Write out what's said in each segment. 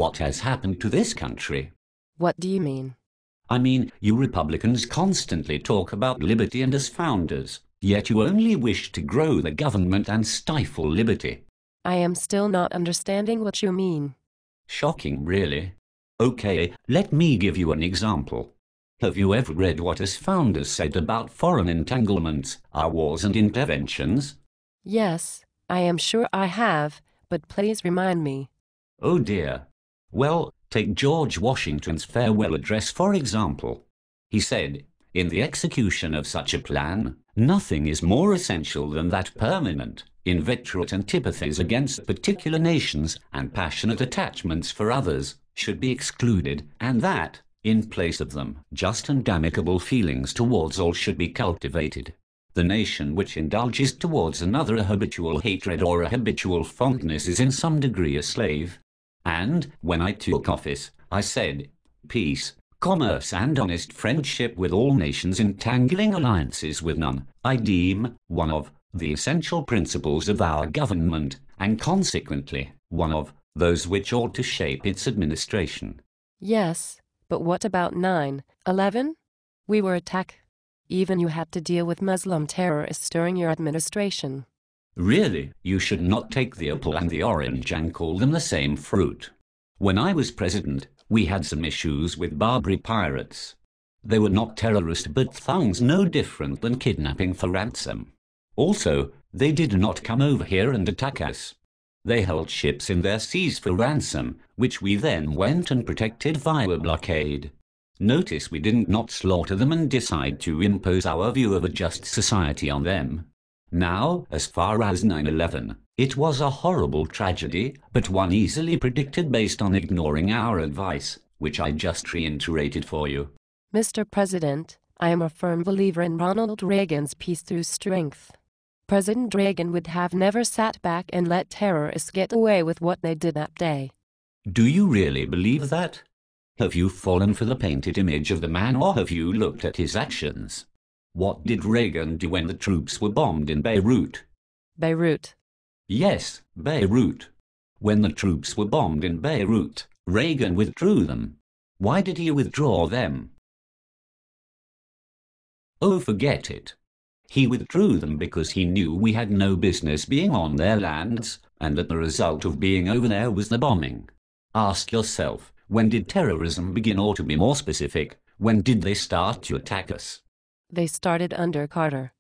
what has happened to this country. What do you mean? I mean, you Republicans constantly talk about liberty and us founders, yet you only wish to grow the government and stifle liberty. I am still not understanding what you mean. Shocking, really. Okay, let me give you an example. Have you ever read what us founders said about foreign entanglements, our wars and interventions? Yes, I am sure I have, but please remind me. Oh dear. Well, take George Washington's farewell address for example. He said, "In the execution of such a plan, nothing is more essential than that permanent, inveterate antipathies against particular nations and passionate attachments for others should be excluded, and that, in place of them, just and amicable feelings towards all should be cultivated. The nation which indulges towards another a habitual hatred or a habitual fondness is in some degree a slave." And, when I took office, I said, "Peace, commerce and honest friendship with all nations, entangling alliances with none, I deem one of the essential principles of our government, and consequently, one of those which ought to shape its administration." Yes, but what about 9/11? We were attacked. Even you had to deal with Muslim terrorists during your administration. Really, you should not take the apple and the orange and call them the same fruit. When I was president, we had some issues with Barbary pirates. They were not terrorists but thugs no different than kidnapping for ransom. Also, they did not come over here and attack us. They held ships in their seas for ransom, which we then went and protected via blockade. Notice we didn't not slaughter them and decide to impose our view of a just society on them. Now, as far as 9/11, it was a horrible tragedy, but one easily predicted based on ignoring our advice, which I just reiterated for you. Mr. President, I am a firm believer in Ronald Reagan's peace through strength. President Reagan would have never sat back and let terrorists get away with what they did that day. Do you really believe that? Have you fallen for the painted image of the man, or have you looked at his actions? What did Reagan do when the troops were bombed in Beirut? Beirut. Yes, Beirut. When the troops were bombed in Beirut, Reagan withdrew them. Why did he withdraw them? Oh, forget it. He withdrew them because he knew we had no business being on their lands, and that the result of being over there was the bombing. Ask yourself, when did terrorism begin, or to be more specific, when did they start to attack us? They started under Carter.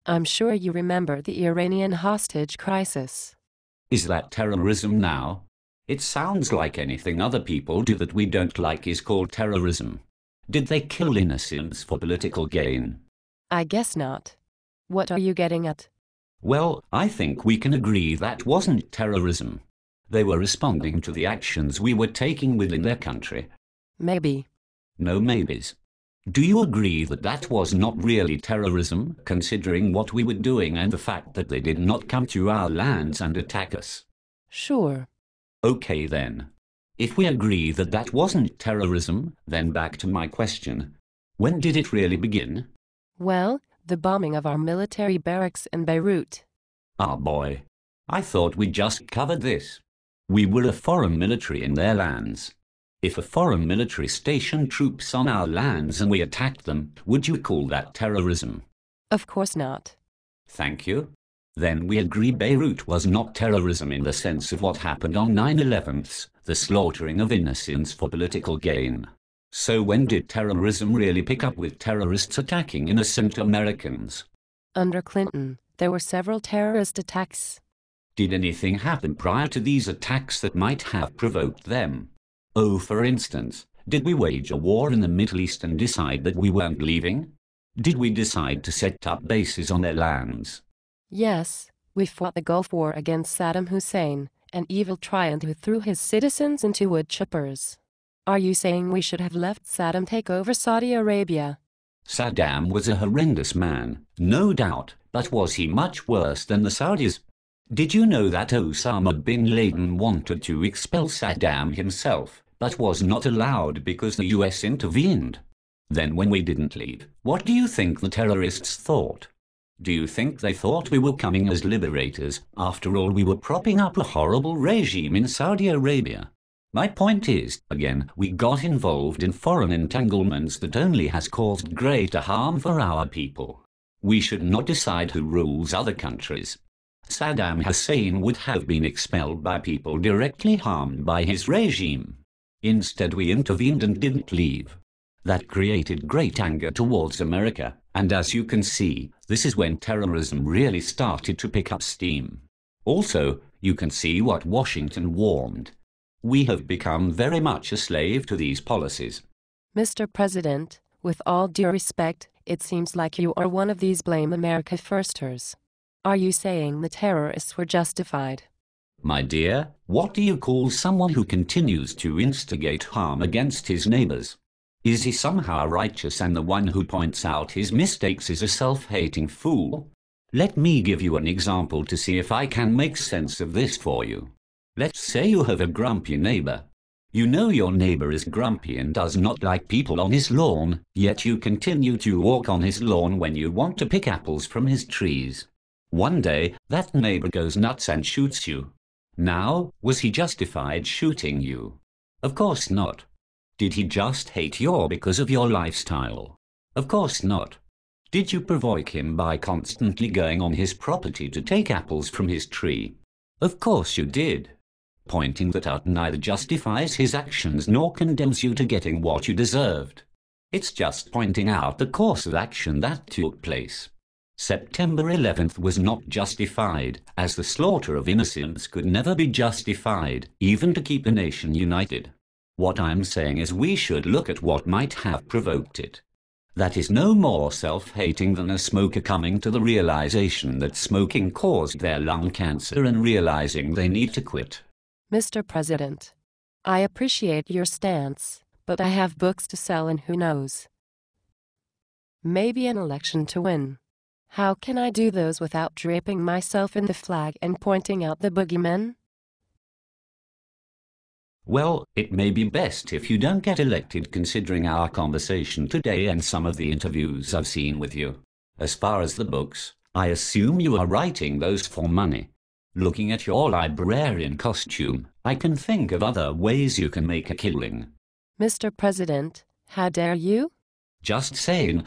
I'm sure you remember the Iranian hostage crisis. Is that terrorism now? It sounds like anything other people do that we don't like is called terrorism. Did they kill innocents for political gain? I guess not. What are you getting at? Well, I think we can agree that wasn't terrorism. They were responding to the actions we were taking within their country. Maybe. No maybes. Do you agree that that was not really terrorism, considering what we were doing and the fact that they did not come to our lands and attack us? Sure. Okay then. If we agree that that wasn't terrorism, then back to my question. When did it really begin? Well, the bombing of our military barracks in Beirut. Ah boy. I thought we just covered this. We were a foreign military in their lands. If a foreign military stationed troops on our lands and we attacked them, would you call that terrorism? Of course not. Thank you. Then we agree Beirut was not terrorism in the sense of what happened on 9/11, the slaughtering of innocents for political gain. So when did terrorism really pick up with terrorists attacking innocent Americans? Under Clinton, there were several terrorist attacks. Did anything happen prior to these attacks that might have provoked them? Oh, for instance, did we wage a war in the Middle East and decide that we weren't leaving? Did we decide to set up bases on their lands? Yes, we fought the Gulf War against Saddam Hussein, an evil tyrant who threw his citizens into wood chippers. Are you saying we should have left Saddam take over Saudi Arabia? Saddam was a horrendous man, no doubt, but was he much worse than the Saudis? Did you know that Osama bin Laden wanted to expel Saddam himself, but was not allowed because the US intervened? Then when we didn't leave, what do you think the terrorists thought? Do you think they thought we were coming as liberators? After all, we were propping up a horrible regime in Saudi Arabia. My point is, again, we got involved in foreign entanglements that only has caused greater harm for our people. We should not decide who rules other countries. Saddam Hussein would have been expelled by people directly harmed by his regime. Instead, we intervened and didn't leave. That created great anger towards America, and as you can see, this is when terrorism really started to pick up steam. Also, you can see what Washington warned. We have become very much a slave to these policies. Mr. President, with all due respect, it seems like you are one of these blame America firsters. Are you saying the terrorists were justified? My dear, what do you call someone who continues to instigate harm against his neighbors? Is he somehow righteous and the one who points out his mistakes is a self-hating fool? Let me give you an example to see if I can make sense of this for you. Let's say you have a grumpy neighbor. You know your neighbor is grumpy and does not like people on his lawn, yet you continue to walk on his lawn when you want to pick apples from his trees. One day, that neighbor goes nuts and shoots you. Now, was he justified shooting you? Of course not. Did he just hate you because of your lifestyle? Of course not. Did you provoke him by constantly going on his property to take apples from his tree? Of course you did. Pointing that out neither justifies his actions nor condemns you to getting what you deserved. It's just pointing out the course of action that took place. September 11th was not justified, as the slaughter of innocents could never be justified, even to keep the nation united. What I'm saying is we should look at what might have provoked it. That is no more self-hating than a smoker coming to the realization that smoking caused their lung cancer and realizing they need to quit. Mr. President, I appreciate your stance, but I have books to sell and who knows, maybe an election to win. How can I do those without draping myself in the flag and pointing out the boogeymen? Well, it may be best if you don't get elected considering our conversation today and some of the interviews I've seen with you. As far as the books, I assume you are writing those for money. Looking at your librarian costume, I can think of other ways you can make a killing. Mr. President, how dare you? Just saying,